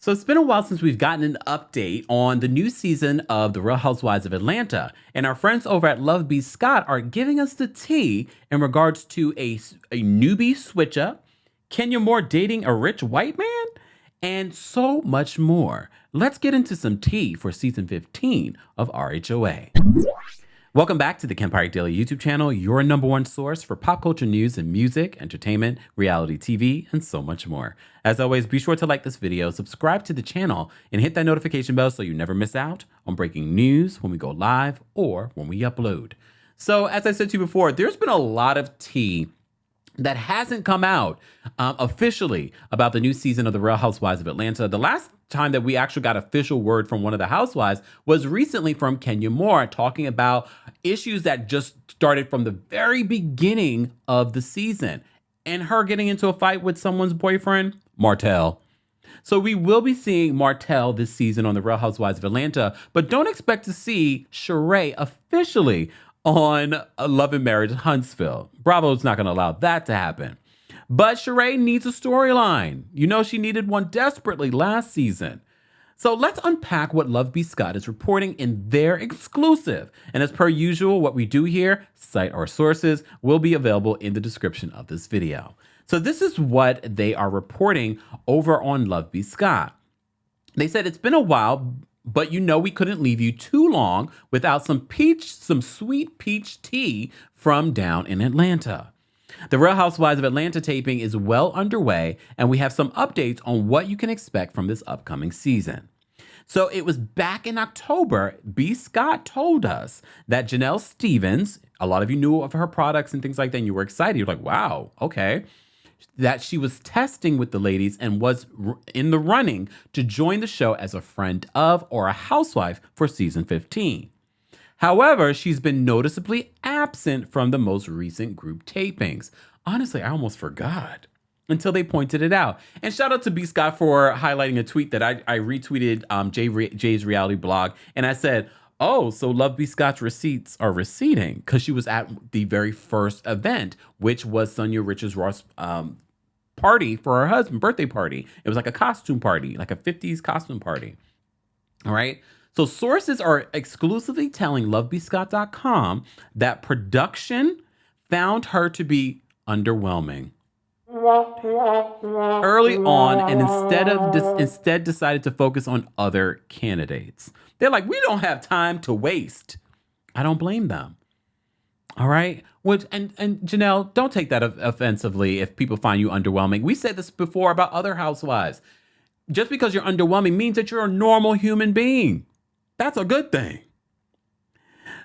So it's been a while since we've gotten an update on the new season of The Real Housewives of Atlanta. And our friends over at Love B. Scott are giving us the tea in regards to a newbie switch up, Kenya Moore dating a rich white man, and so much more. Let's get into some tea for season 15 of RHOA. Welcome back to the Kempire Daily YouTube channel, your number one source for pop culture news and music, entertainment, reality TV, and so much more. As always, be sure to like this video, subscribe to the channel, and hit that notification bell so you never miss out on breaking news when we go live or when we upload. So as I said to you before, there's been a lot of tea that hasn't come out officially about the new season of The Real Housewives of Atlanta. The last time that we actually got official word from one of the housewives was recently from Kenya Moore, talking about issues that just started from the very beginning of the season and her getting into a fight with someone's boyfriend, Martell. So we will be seeing Martell this season on The Real Housewives of Atlanta, but don't expect to see Sheree officially on Love and Marriage Huntsville. Bravo's not going to allow that to happen. But Sheree needs a storyline. You know, she needed one desperately last season. So let's unpack what Love B. Scott is reporting in their exclusive. And as per usual, what we do here, cite our sources, will be available in the description of this video. So this is what they are reporting over on Love B. Scott. They said it's been a while, but you know we couldn't leave you too long without some sweet peach tea from down in Atlanta. The Real Housewives of Atlanta taping is well underway, and we have some updates on what you can expect from this upcoming season. So it was back in October, B. Scott told us that Janell Stephens, a lot of you knew of her products and things like that, and you were excited. You're like, wow, okay. That she was testing with the ladies and was in the running to join the show as a friend of or a housewife for season 15. However, she's been noticeably absent from the most recent group tapings. Honestly, I almost forgot until they pointed it out. And shout out to B. Scott for highlighting a tweet that I retweeted Jay's reality blog. And I said, oh, so Love B. Scott's receipts are receding because she was at the very first event, which was Sonia Richards-Ross party for her husband, birthday party. It was like a costume party, like a 50s costume party. All right. So sources are exclusively telling lovebscott.com that production found her to be underwhelming early on, and instead decided to focus on other candidates. They're like, we don't have time to waste. I don't blame them. All right. And Janelle, don't take that offensively if people find you underwhelming. We said this before about other housewives. Just because you're underwhelming means that you're a normal human being. That's a good thing.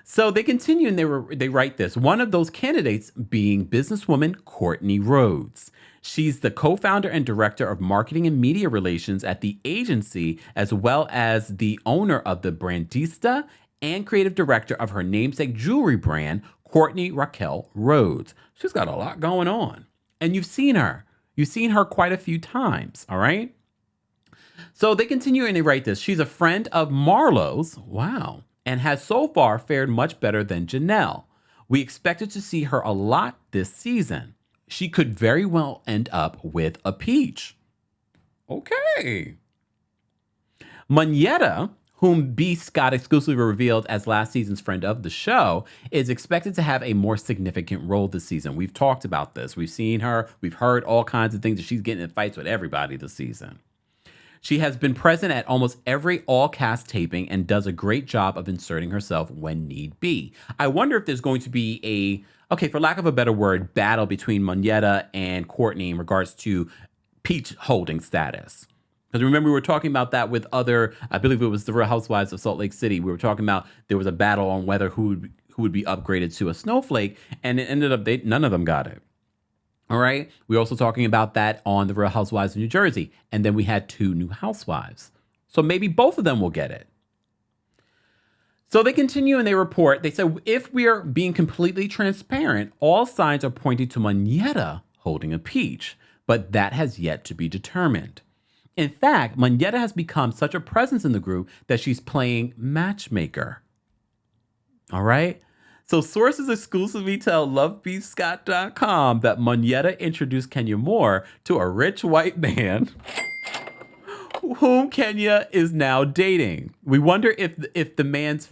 So they continue and they write this. One of those candidates being businesswoman Courtney Rhodes. She's the co-founder and director of marketing and media relations at the agency, as well as the owner of the Brandista and creative director of her namesake jewelry brand, Courtney Raquel Rhodes. She's got a lot going on. And you've seen her. You've seen her quite a few times, all right? So they continue and they write this. She's a friend of Marlo's, wow, and has so far fared much better than Janelle. We expected to see her a lot this season. She could very well end up with a peach. Okay. Monyetta, whom B. Scott exclusively revealed as last season's friend of the show, is expected to have a more significant role this season. We've talked about this. We've seen her. We've heard all kinds of things that she's getting in fights with everybody this season. She has been present at almost every all-cast taping and does a great job of inserting herself when need be. I wonder if there's going to be okay, for lack of a better word, battle between Monyetta and Courtney in regards to peach holding status. Because remember, we were talking about that with other, I believe it was the Real Housewives of Salt Lake City. We were talking about there was a battle on whether who would be upgraded to a snowflake, and it ended up none of them got it. All right. We're also talking about that on the Real Housewives of New Jersey. And then we had 2 new housewives. So maybe both of them will get it. So they continue and they report. They said, if we are being completely transparent, all signs are pointing to Monyetta holding a peach. But that has yet to be determined. In fact, Monyetta has become such a presence in the group that she's playing matchmaker. All right. So sources exclusively tell lovebscott.com that Monyetta introduced Kenya Moore to a rich white man whom Kenya is now dating. We wonder if the man's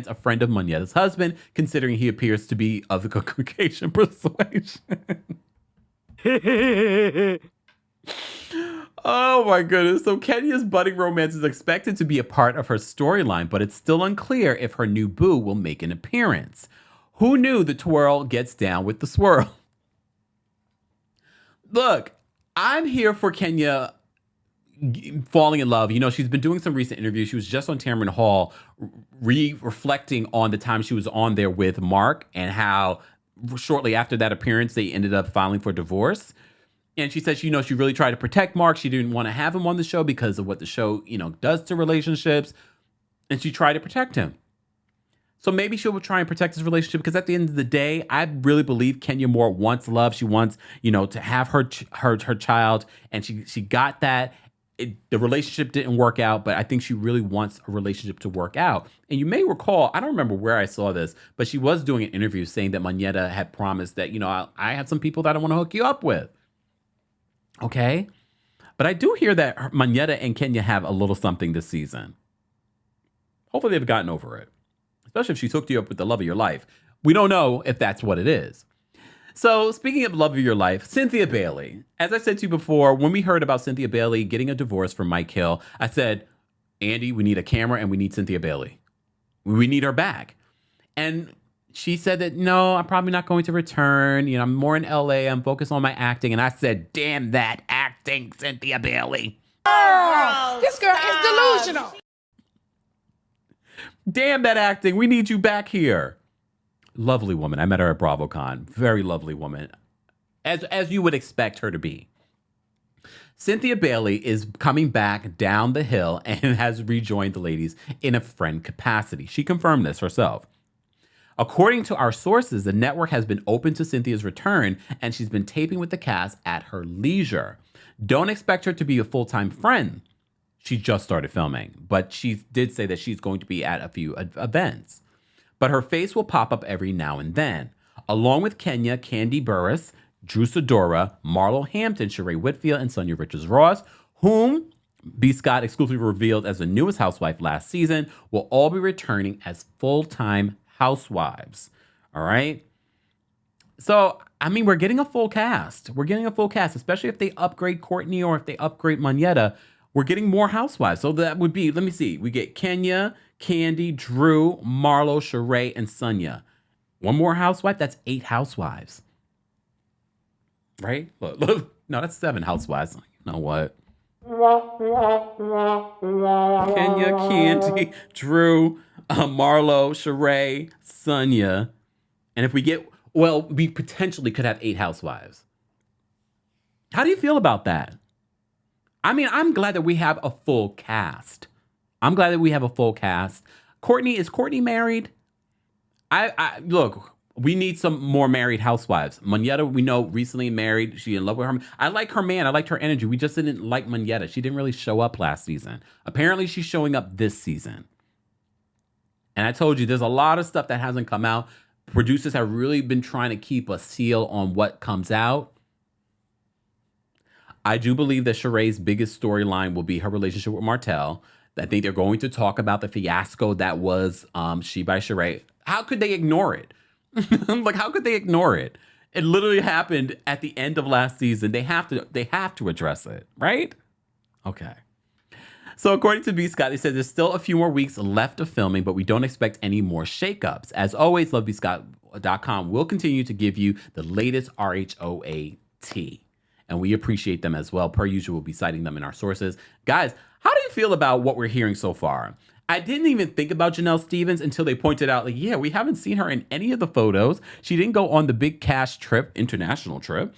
a friend of Monyetta's husband, considering he appears to be of the Caucasian persuasion. Oh my goodness. So Kenya's budding romance is expected to be a part of her storyline, but it's still unclear if her new boo will make an appearance. Who knew the twirl gets down with the swirl? Look, I'm here for Kenya falling in love. You know, she's been doing some recent interviews. She was just on Tamron Hall reflecting on the time she was on there with Mark and how shortly after that appearance, they ended up filing for divorce. And she said, she really tried to protect Mark. She didn't want to have him on the show because of what the show, does to relationships. And she tried to protect him. So maybe she'll try and protect his relationship, because at the end of the day, I really believe Kenya Moore wants love. She wants, to have her child, and she got that. The relationship didn't work out, but I think she really wants a relationship to work out. And you may recall, I don't remember where I saw this, but she was doing an interview saying that Monyetta had promised that, I have some people that I want to hook you up with. Okay. But I do hear that Monyetta and Kenya have a little something this season. Hopefully they've gotten over it, especially if she's hooked you up with the love of your life. We don't know if that's what it is. So speaking of love of your life, Cynthia Bailey. As I said to you before, when we heard about Cynthia Bailey getting a divorce from Mike Hill, I said, Andy, we need a camera and we need Cynthia Bailey. We need her back. And she said that, no, I'm probably not going to return. I'm more in LA. I'm focused on my acting. And I said, damn that acting, Cynthia Bailey. Oh, this girl is delusional. Damn that acting. We need you back here. Lovely woman. I met her at BravoCon. Very lovely woman, as you would expect her to be. Cynthia Bailey is coming back down the hill and has rejoined the ladies in a friend capacity. She confirmed this herself. According to our sources, the network has been open to Cynthia's return, and she's been taping with the cast at her leisure. Don't expect her to be a full-time friend. She just started filming, but she did say that she's going to be at a few events. But her face will pop up every now and then, along with Kenya, Candy Burris, Drew Sidora, Marlo Hampton, Sheree Whitfield, and Sonia Richards-Ross, whom B. Scott exclusively revealed as the newest housewife last season, will all be returning as full-time housewives. All right? So, we're getting a full cast. We're getting a full cast, especially if they upgrade Courtney or if they upgrade Monyetta. We're getting more housewives. So that would be, let me see. We get Kenya, Candy, Drew, Marlo, Sheree, and Sonia. One more housewife, that's 8 housewives. Right? Look. No, that's 7 housewives. You know what? Kenya, Candy, Drew, Marlo, Sheree, Sonia. And if we get, we potentially could have 8 housewives. How do you feel about that? I'm glad that we have a full cast. I'm glad that we have a full cast. Is Courtney married? Look, we need some more married housewives. Monyetta, we know, recently married. She in love with her. I like her man. I liked her energy. We just didn't like Monyetta. She didn't really show up last season. Apparently, she's showing up this season. And I told you, there's a lot of stuff that hasn't come out. Producers have really been trying to keep a seal on what comes out. I do believe that Sheree's biggest storyline will be her relationship with Martell. I think they're going to talk about the fiasco that was She by Sheree. How could they ignore it? How could they ignore it? It literally happened at the end of last season. They have to address it, right? Okay. So according to B. Scott, they said there's still a few more weeks left of filming, but we don't expect any more shakeups. As always, lovebscott.com will continue to give you the latest RHOA tea. And we appreciate them as well. Per usual, we'll be citing them in our sources. Guys, how do you feel about what we're hearing so far? I didn't even think about Janell Stephens until they pointed out, we haven't seen her in any of the photos. She didn't go on the big cash trip, international trip,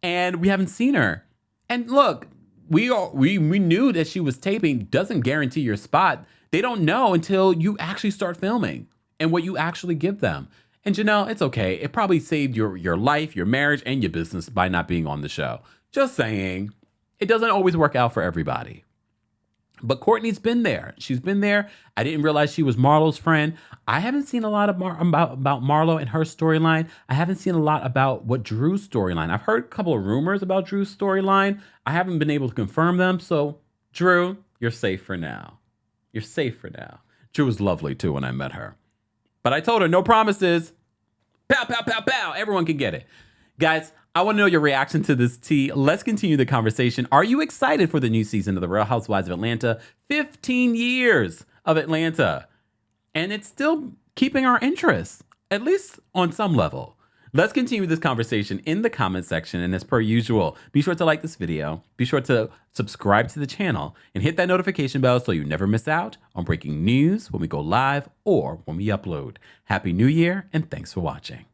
and we haven't seen her. And look, we knew that she was taping. Doesn't guarantee your spot. They don't know until you actually start filming and what you actually give them. And Janell, it's okay. It probably saved your life, your marriage, and your business by not being on the show. Just saying, it doesn't always work out for everybody. But Courtney's been there. She's been there. I didn't realize she was Marlo's friend. I haven't seen a lot of about Marlo and her storyline. I haven't seen a lot about what Drew's storyline. I've heard a couple of rumors about Drew's storyline. I haven't been able to confirm them. So Drew, you're safe for now. You're safe for now. Drew was lovely too when I met her. But I told her no promises. Pow, pow, pow, pow. Everyone can get it. Guys, I want to know your reaction to this tea. Let's continue the conversation. Are you excited for the new season of The Real Housewives of Atlanta? 15 years of Atlanta. And it's still keeping our interest, at least on some level. Let's continue this conversation in the comment section. And as per usual, be sure to like this video. Be sure to subscribe to the channel and hit that notification bell so you never miss out on breaking news when we go live or when we upload. Happy New Year, and thanks for watching.